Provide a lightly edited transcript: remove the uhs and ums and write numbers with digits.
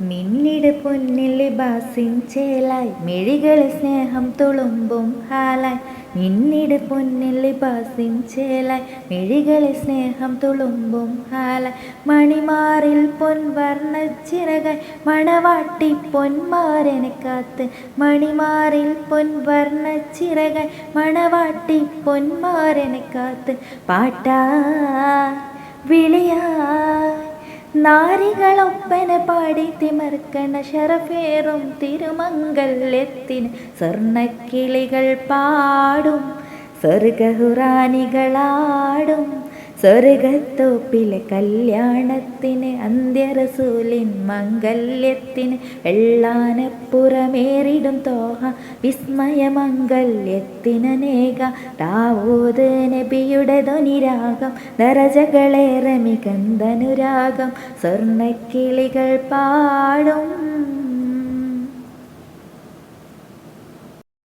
മിന്നിട് പൊന്നിൽ ലിബാസിൻ ചേലായി മിഴികൾ സ്നേഹം തുളുമ്പും ഹാലായി. മിന്നിട് പൊന്നിൽ ലിബാസിൻ ചേലായി മിഴികൾ സ്നേഹം തുളുമ്പും ഹാലായി. മണിമാറിൽ പൊൻവർണ്ണച്ചിറകായി മണവാട്ടി പൊന്മാരനെ കാത്ത്. മണിമാറിൽ പൊൻവർണ്ണച്ചിറകായി മണവാട്ടി പൊന്മാരനെ കാത്ത്. പാട്ടായി വിളിയായി നാരികളൊപ്പന പാടി തിമർക്കണ ശരഫേറും തിരുമംഗല്യത്തിന് സ്വർണ്ണക്കിളികൾ പാടും സ്വർഗഹുറാനികളാടും. സ്വർഗത്തോപ്പിലെ കല്യാണത്തിന് അന്ത്യറസൂലിൻ മംഗല്യത്തിന് വെള്ളാനപ്പുറമേറിടും തോഹ വിസ്മയമംഗല്യത്തിനേക. ദാവൂദ് നബിയുടെ ധ്വനിരാഗം ദറജകളേറെ മികന്തനുരാഗം. സ്വർണ്ണക്കിളികൾ പാടും